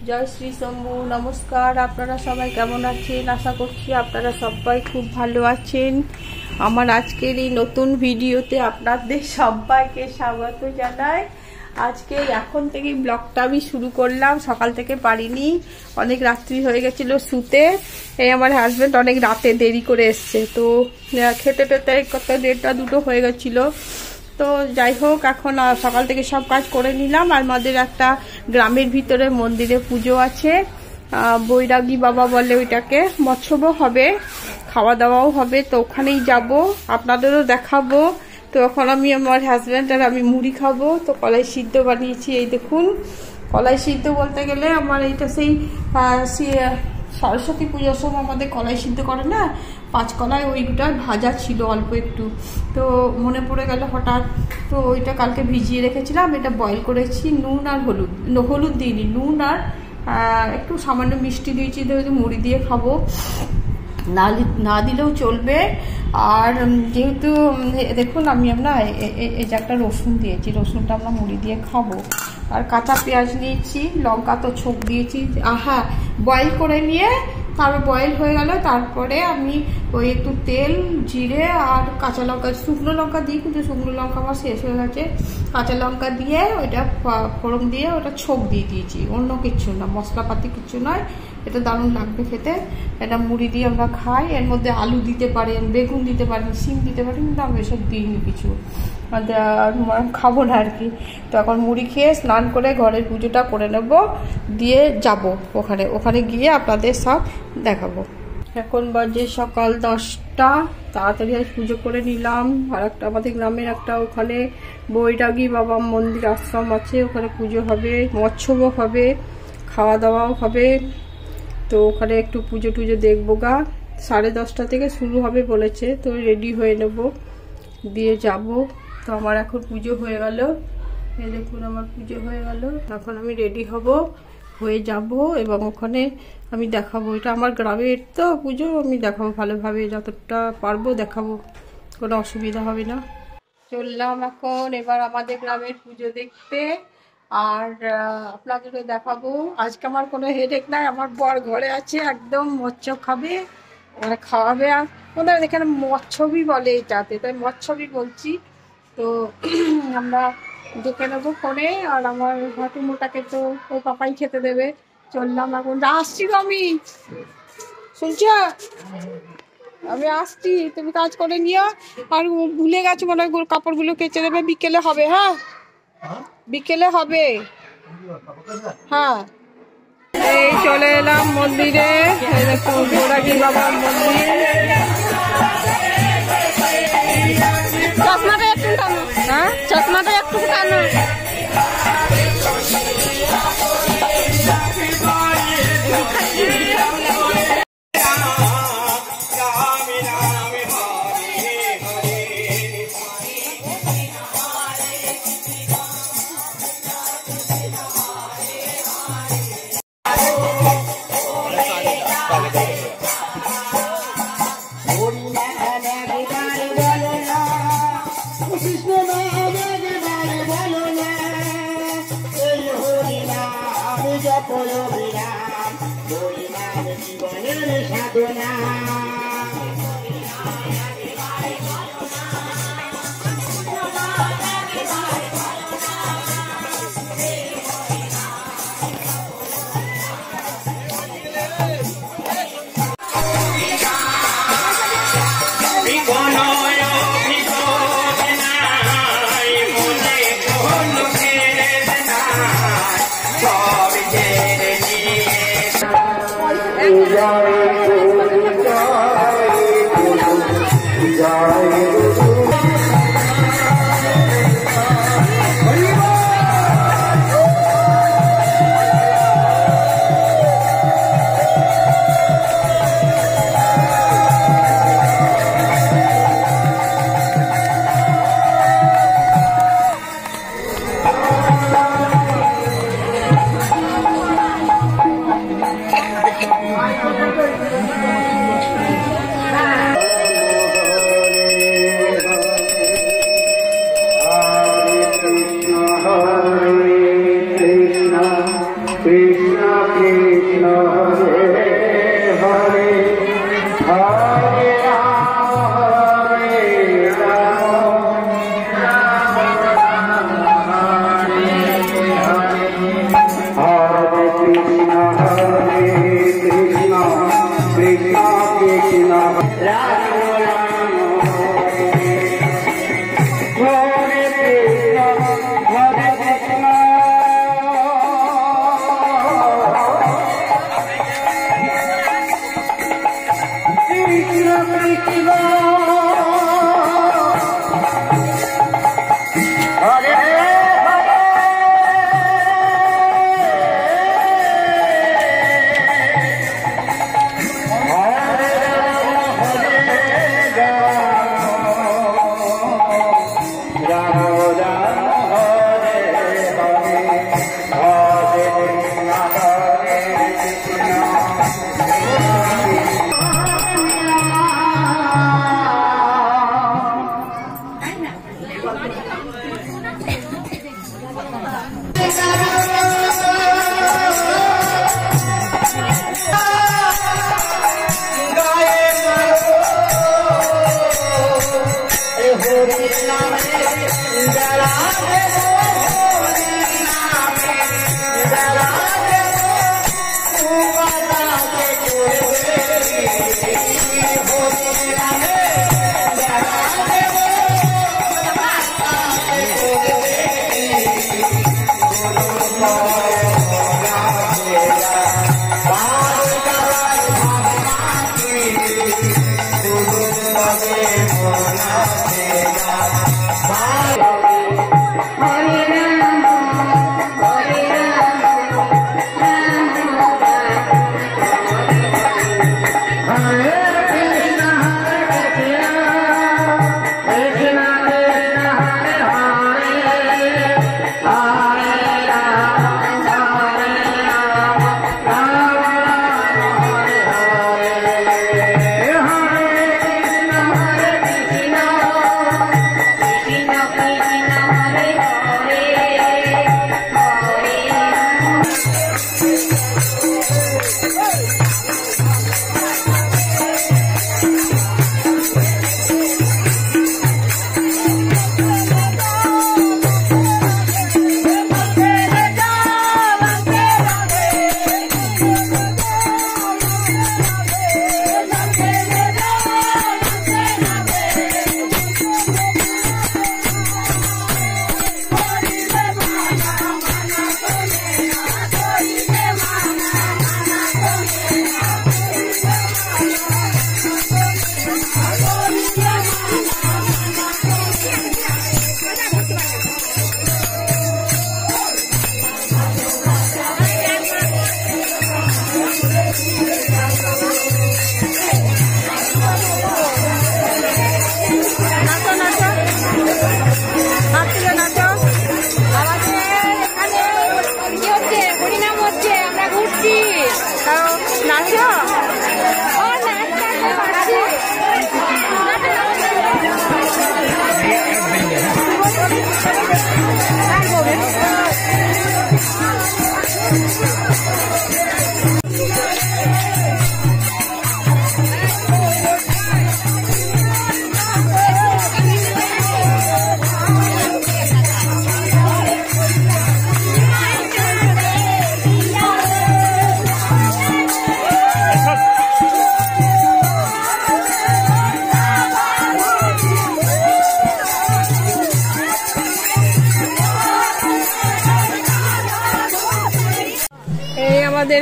জয় শ্রী শম্ভু। নমস্কার, আপনারা সবাই কেমন আছেন? আশা করছি আপনারা সবাই খুব ভালো আছেন। আমার আজকের এই নতুন ভিডিওতে আপনাদের সবাইকে স্বাগত জানাই। আজকে এখন থেকে ব্লগটা আমি শুরু করলাম, সকাল থেকে পারিনি, অনেক রাত্রি হয়ে গেছিল শুতে। এই আমার হাজব্যান্ড অনেক রাতে দেরি করে এসছে, তো খেতে টেতে কত 1:30-2 হয়ে গেছিলো। তো যাই হোক, এখন সকাল থেকে সব কাজ করে নিলাম। আর আমাদের একটা গ্রামের ভিতরে মন্দিরে পুজো আছে, বৈরাগী বাবা বলে ওইটাকে, মৎস্যব হবে, খাওয়া দাওয়াও হবে, তো ওখানেই যাব, আপনাদেরও দেখাবো। তো এখন আমি আমার হাজব্যান্ড আর আমি মুড়ি খাবো। তো কলাই সিদ্ধ বানিয়েছি, এই দেখুন। কলাই সিদ্ধ বলতে গেলে আমার এইটা সেই সরস্বতী পুজোর সময় আমাদের কলাই সিদ্ধ করে না, 5 কলাই, ওইটা ভাজা ছিল অল্প একটু, তো মনে পড়ে গেল হঠাৎ। তো ওইটা কালকে ভিজিয়ে রেখেছিলাম, এটা বয়েল করেছি, নুন আর হলুদ দিইনি, নুন আর একটু সামান্য মিষ্টি দিয়েছি, মুড়ি দিয়ে খাবো, না দিলেও চলবে। আর যেহেতু দেখুন আমি এই যে একটা রসুন দিয়েছি, রসুনটা আমরা মুড়ি দিয়ে খাবো। আর কাঁচা পেঁয়াজ নিয়েছি, লঙ্কা তো ছোপ দিয়েছি, হ্যাঁ বয়েল করে নিয়ে, তারপর বয়েল হয়ে গেল, তারপরে আমি ওই একটু তেল, জিরে আর কাঁচা লঙ্কা, শুকনো লঙ্কা দিই, কিন্তু শুকনো লঙ্কা আমার শেষ হয়ে গেছে, কাঁচা লঙ্কা দিয়ে ওইটা ফোড়ন দিয়ে ওটা ছোপ দিয়ে দিয়েছি, অন্য কিচ্ছু না, মশলাপাতি কিচ্ছু নয়। এটা দারুণ লাগবে খেতে। এটা মুড়ি দিয়ে আমরা খাই, এর মধ্যে আলু দিতে পারেন, বেগুন দিতে পারেন, শিম দিতে পারেন, কিন্তু আমি এসব দিইনি কিছু, খাবো না আর কি। তো এখন মুড়ি খেয়ে স্নান করে ঘরের পুজোটা করে নেব, দিয়ে যাব ওখানে গিয়ে আপনাদের সব দেখাবো। এখন বাজে সকাল 10টা, তাড়াতাড়ি আজ পুজো করে নিলাম। আর একটা আমাদের গ্রামের একটা ওখানে বৈরাগী বাবা মন্দির আশ্রম আছে, ওখানে পুজো হবে, মৎস্যব হবে, খাওয়া দাওয়াও হবে। তো ওখানে একটু পুজো টুজো দেখবো গা, 10:30 থেকে শুরু হবে বলেছে, তো রেডি হয়ে নেব, দিয়ে যাব। তো আমার এখন পুজো হয়ে গেল, এই দেখুন আমার পুজো হয়ে গেল। এখন আমি রেডি হয়ে যাব এবং ওখানে আমি দেখাবো। এটা আমার গ্রামের তো পুজো, আমি দেখাবো ভালোভাবে, যতটা পারবো দেখাবো, কোনো অসুবিধা হবে না। চললাম এখন এবার আমাদের গ্রামের পুজো দেখতে, আর আপনাদেরকে দেখাবো। আজকে আমার কোনো হেডেক নাই, আমার বর ঘরে আছে, একদম মৎস্য খাবে, মানে খাওয়াবে। আর ওদের এখানে মৎস্যবি বলে এটাতে, তাই মৎস্যবি বলছি। তো আমরা দেখে নেবো ফোনে, আর আমার হাঁটুমোটাকে তো ও পাপাই খেতে দেবে। চললাম এখন, আসছি তো আমি, শুনছ, আমি আসছি, তুমি কাজ করে নিও। আর ভুলে গেছো মনে হয়, কাপড়গুলো কেচে দেবে, বিকেলে হবে। হ্যাঁ বিকেলে হবে, হ্যাঁ। এই চলে এলাম মন্দিরে, এই দেখুন বৈরাগী বাবার মন্দির। চশমাটা একটু টানো, হ্যাঁ চশমাটা একটু টানো। কৃষ্ণ হরে হরে হরে রাম রাম হরে হরে হরে কৃষ্ণ কৃষ্ণ কৃষ্ণ রাম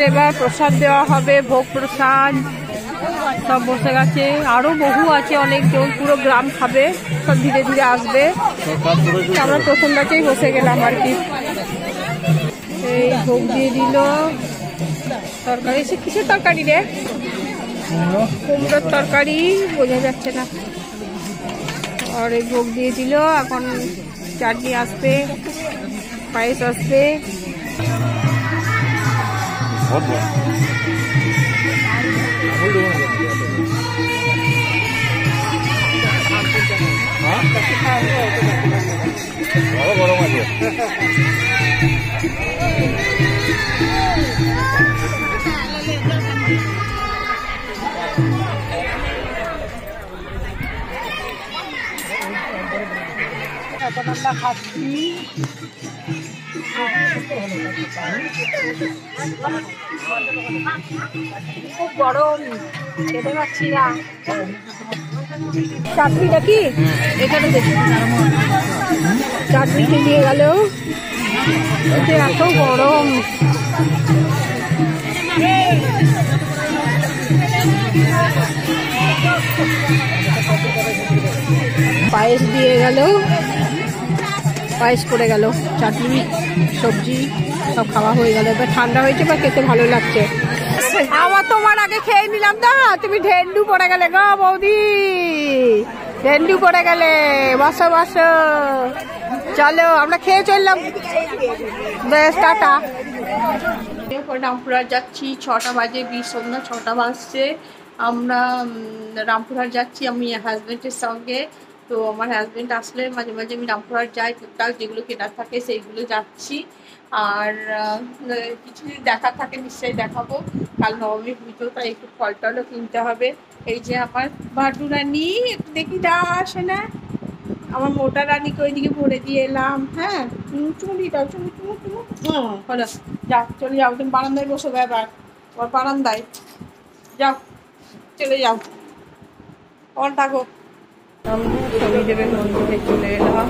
এবার প্রসাদ দেওয়া হবে, ভোগ প্রসাদ সব বসে গেছে। আরো বহু আছে, অনেকজন, পুরো গ্রাম খাবে, সব ধীরে ধীরে আসবে। আমরা প্রথম ব্যাচেই বসে গেলাম আর কি। এই ভোগ দিয়ে দিল তরকারি। সে কিসের তরকারি রে? কুমড়োর তরকারি, বোঝা যাচ্ছে না। আর এই ভোগ দিয়ে দিল। এখন চাটনি আসবে, পায়েস আসবে। গরম আছে। ফুচকা খাচ্ছি। খুব গরম, খেতে পাচ্ছি না। চাটনিটা কি এখানে দেখি, চাটনিটা নিয়ে গেল, এত গরম। পায়েস দিয়ে গেল, পায়েস করে গেল, চাটনি সবজি সব খাওয়া হয়ে গেল। এবার ঠান্ডা হয়েছে বা খেতে ভালো লাগছে। আমার তোমার আগে খেয়ে নিলাম না, তুমি ঢেন্ডু পড়ে গেলে গো বৌদি, ঢেন্ডু পড়ে গেলে। বসো বসো, চলো আমরা খেয়ে চললাম। বেশ, টাটা। রামপুরহাট যাচ্ছি, 6টা বাজে, সন্ধ্যা 6টা বাজছে। আমরা রামপুরহাট যাচ্ছি আমি হাজব্যান্ডের সঙ্গে। তো আমার হাজব্যান্ড আসলে মাঝে মাঝে আমি রামপুরহাট যাই, টুকটাক যেগুলো কেনার থাকে সেইগুলো যাচ্ছি। আর কিছু যদি দেখার থাকে নিশ্চয়ই দেখাবো। কাল নবমী পুজো, তাই একটু ফল টলও কিনতে হবে। এই যে আমার ভাটু রানী, একটু দেখি দা আসে না, আমার মোটা রানীকে ওইদিকে ভরে দিয়ে এলাম। হ্যাঁ, চুমুটি দাও, চুমু চুমু চুমু। হলো, যাও চলে যাও, তুমি বারান্দায় বসো, ব্যাপার ওর বারান্দায় যাও, চলে যাও, অন থাকো। আমরা শনিদেবের মন্দিরে চলে এলাম।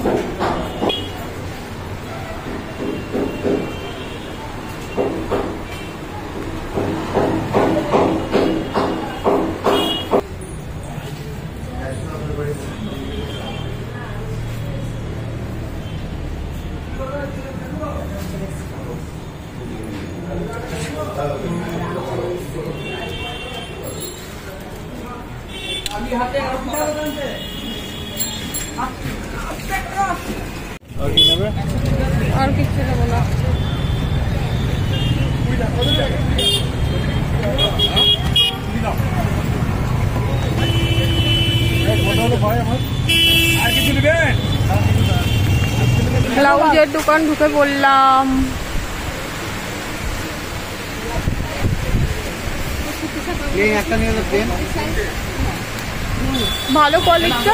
আর কিছু নেবো না। ব্লাউজের দোকান ঢুকে পড়লাম। ভালো কোয়ালিটিটা।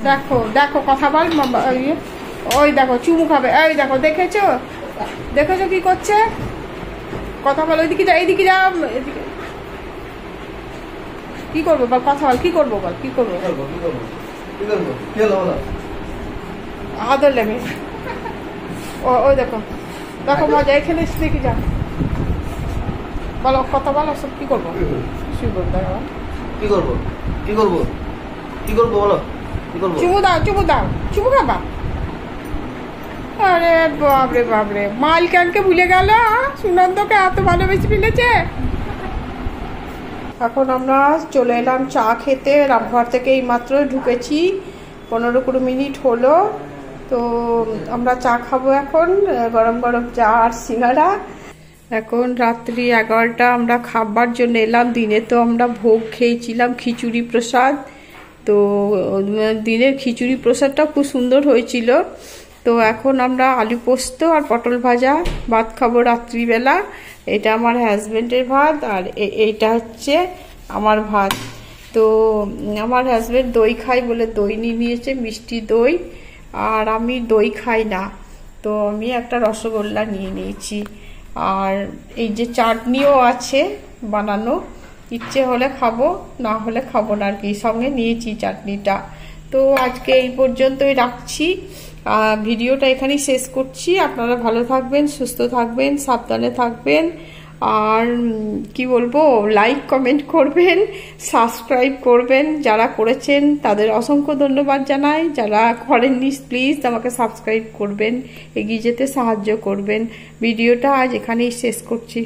দেখো দেখো, কথা বল। ওই দেখো চুমু খাবে, এই দেখো, দেখেছো দেখেছো কি করছে, কথা বল। ওইদিকে যা, এইদিকে যা, এদিকে। কি করবো বল, কথা বল, কি করবো বল, কি করবো? আদর লেগে। ওই দেখো দেখো মজা, এখানে এসে দেখি যা, বলো কথা বলো, সব কি করবো? শুই বল, দেখো কি করবো, কি করবো, কি করবো বলো, কি করবো? চুমু দাও, চুমু দাও, চুমু খাবা। আরে বাপরে বাপরে, মালকানকে ভুলে গেল, সুনন্দকে এত ভালোবেসে ফেলেছে। এখন আমরা চলে এলাম চা খেতে। রামপুরহাট থেকে এই মাত্র ঢুকেছি, 15-20 মিনিট হলো। তো আমরা চা খাবো এখন, গরম গরম চা আর সিঙ্গারা। এখন রাত্রি 11টা, আমরা খাবার জন্য এলাম। দিনে তো আমরা ভোগ খেয়েছিলাম, খিচুড়ি প্রসাদ। তো দিনের খিচুড়ি প্রসাদটা খুব সুন্দর হয়েছিল। তো এখন আমরা আলু পোস্ত আর পটল ভাজা ভাত খাবো রাত্রিবেলা। এটা আমার হাজব্যান্ডের ভাত, আর এইটা হচ্ছে আমার ভাত। তো আমার হাজব্যান্ড দই খাই বলে দই নিয়ে নিয়েছে, মিষ্টি দই, আর আমি দই খাই না, তো আমি একটা রসগোল্লা নিয়ে নিয়েছি। আর এই যে চাটনিও আছে বানানো, ইচ্ছে হলে খাবো, না হলে খাবো না আর কি, সঙ্গে নিয়েছি চাটনিটা। তো আজকে এই পর্যন্তই রাখছি, ভিডিওটা এখানেই শেষ করছি। আপনারা ভালো থাকবেন, সুস্থ থাকবেন, সাবধানে থাকবেন। আর কি বলবো, লাইক কমেন্ট করবেন, সাবস্ক্রাইব করবেন। যারা করেছেন তাদের অসংখ্য ধন্যবাদ জানাই। যারা করেননি প্লিজ আমাকে সাবস্ক্রাইব করবেন, এগিয়ে যেতে সাহায্য করবেন। ভিডিওটা আজ এখানেই শেষ করছি।